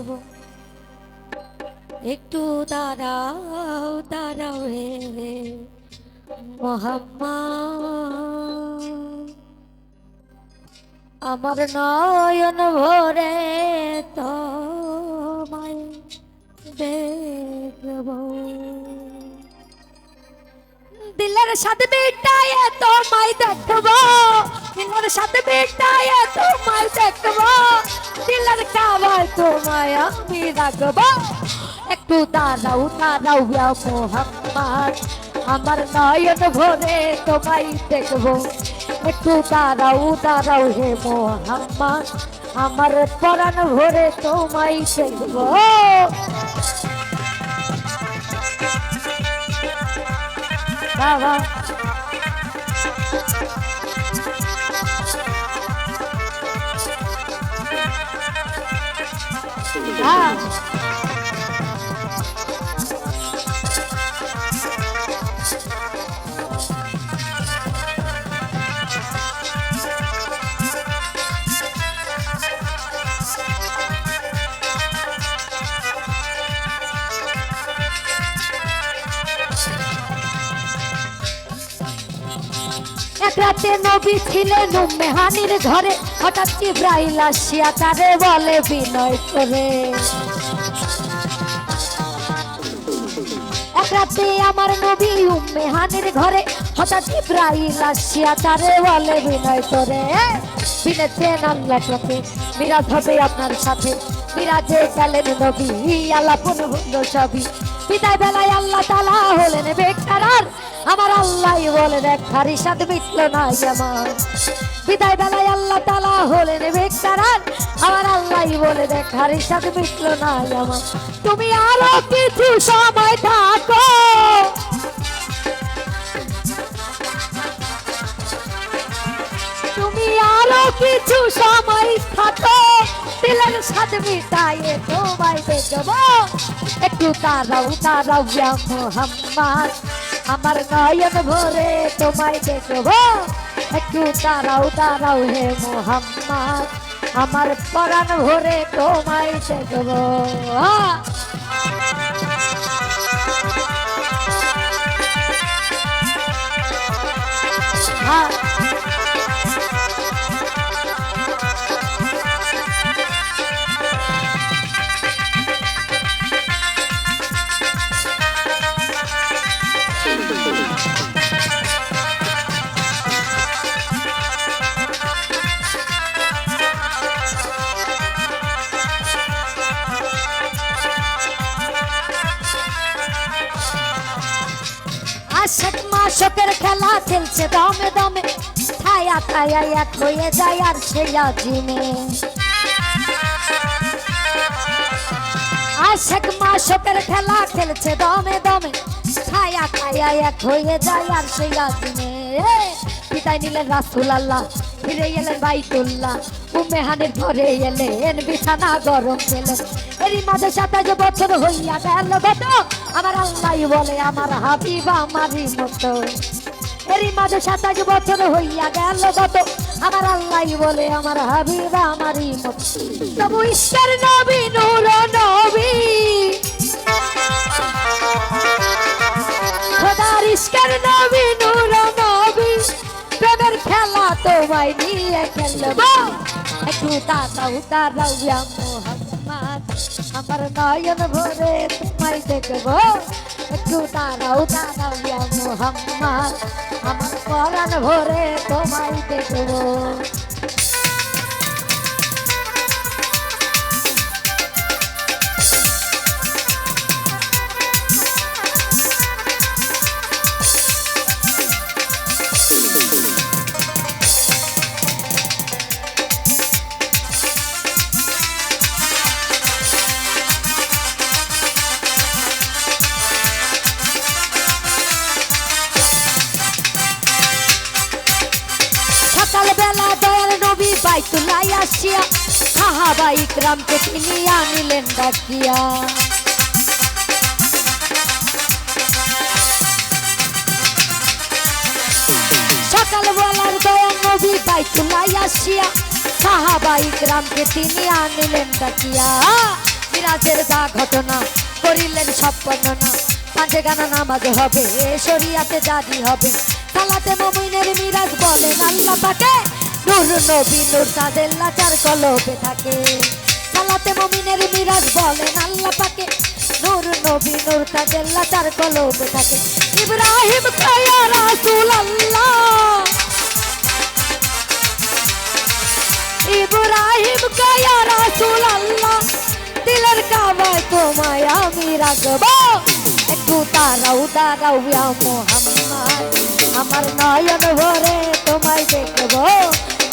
দেখবো। একটু দাঁড়াও দাঁড়াও হে মোহাম্মদ, আমার নয়ন ভরে তোমায় দেখবো। দিলের সাথে মিটায়ে তোমায় দেখবো, দিলের সাথে মিটায়ে তোমায় দেখবো, দিলের কাবায় তোমায় আমি রাখবো। একটু দাঁড়াও দাঁড়াও ইয়া মোহাম্মদ, আমার নয়ন ভরে তোমায় দেখবো। একটু দাঁড়াও দাঁড়াও হে মোহাম্মদ, আমার পরাণ ভরে তোমায় দেখবো। বাবা এক রাতে নবী ছিলেন উম্মে হানির ঘরে, হঠাৎ জিবরাইল আসিয়া তারে বলে বিনয় করে। এক রাতে আমার নবী উম্মে হানির ঘরে, হঠাৎ জিবরাইল আসিয়া তারে বলে বিনয় করে। বিনেছেন আল্লাহকে, মিরাজ হবে আপনার সাথে, মিরাজে গেলেন নবী আলাপন হলো সবই। বিদায় বেলায় আল্লাহ তাআলা হলেন বেকরার, আমার আল্লাহ বলে দেখার সাথ মিটল না আমার। বিদায় বেলায় আল্লাহ তাআলা হলেন বেকরার, আমার আল্লাহ বলে দেখার সাথ মিটল না আমার। তুমি আরো কিছু সময় থাকো, তুমি আরো কিছু সময় থাকো, দিলের সাথ মিটায়ে তোমায় দেখবো। একটু দাঁড়াও দাঁড়াও ইয়া মোহাম্মদ, আমার নয়ন ভরে তোমায় দেখবো। একটু দাঁড়াও দাঁড়াও হে মোহাম্মদ, আমার পরাণ ভরে তোমায় দেখবো। আশক মাশকের খেলা খেলছে দমে দমে, ছায়া ছায়া এক হয়ে যায় আর সেই আজিমে। আশক মাশকের খেলা খেলছে দমে দমে, ছায়া ছায়া এক হয়ে যায় আর সেই আজিমে। বিদায় নিলেন রাসূল আল্লাহ, ফিরে এলেন বাইতুল্লাহ, উম্মে হানির ঘরে এলেন বিছানা গরম পেলেন। এরই মাঝে 27 বছর হইয়া গেল গত, আমার আল্লাহ বলে আমার হাবিব আমারই মতো। এরই মাঝে 27 বছর হইয়া গেল গত, আমার আল্লাহ বলে আমার হাবিব আমারই মতো। তবু ঈশ্বর নবী নূর নবী, খোদার ঈশ্বর নবী নূর নবী, প্রেমের খেলা তোমায় নিয়ে খেলবো। একটু দাঁড়াও দাঁড়াও ইয়া মোহাম্মদ, আমার নয়ন ভরে তোমায় দেখবো। একটু দাঁড়াও দাঁড়াও ইয়া মোহাম্মদ, আমার পরাণ ভরে তোমায় দেখবো। সকালবেলা দয়াল নবী বাইতুল্লাহ আসিয়া, সাহাবা ইকরামকে তিনি আনিলেন ডাকিয়া। সকালবেলার দয়াল নবী বাইতুল্লাহ আসিয়া, সাহাবা ইকরামকে তিনি আনিলেন ডাকিয়া। মিরাজের যা ঘটনা করিলেন সব বর্ণনা। পাঁচে গানা নামাজ হবে, শরিয়াতে জারি হবে। সালাতে মুমিনের মিরাজ বলেন আল্লাহ পাকে, নূর নবী নূর তাজেল্লা চার কলবে থাকে। সালাতে মুমিনের মিরাজ বলেন আল্লাহ পাকে, নূর নবী নূর তাজেল্লা চার কলবে থাকে। ইব্রাহিম কায়া রাসূল আল্লাহ, ইব্রাহিম কায়া রাসূল আল্লাহ, দিলের কাবায় তোমায় আমি রাখবো। একটু দাঁড়াও দাঁড়াও ইয়া মুহাম্মদ, আমার নয়ন ভরে তোমায় দেখবো।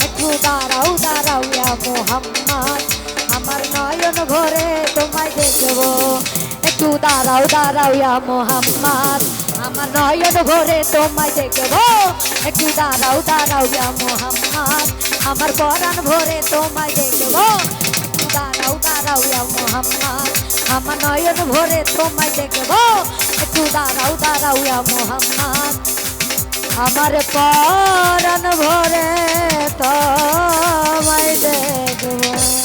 একটু দাঁড়াও দাঁড়াও ইয়া মুহাম্মদ, আমার নয়ন ভরে তোমায় দেখবো। একটু দাঁড়াও দাঁড়াও ইয়া মুহাম্মদ, আমার নয়ন ভরে তোমায় দেখবো। একটু দাঁড়াও দাঁড়াও ইয়া মুহাম্মদ, আমার পরাণ ভরে তোমায় দেখবো। একটু দাঁড়াও দাঁড়াও ইয়া মুহাম্মদ, আমার নয়ন ভরে তোমায় দেখবো। একটু দাঁড়াও দাঁড়াও ইয়া মুহাম্মদ, আমার পরাণ ভরে তোমায় দেখবো।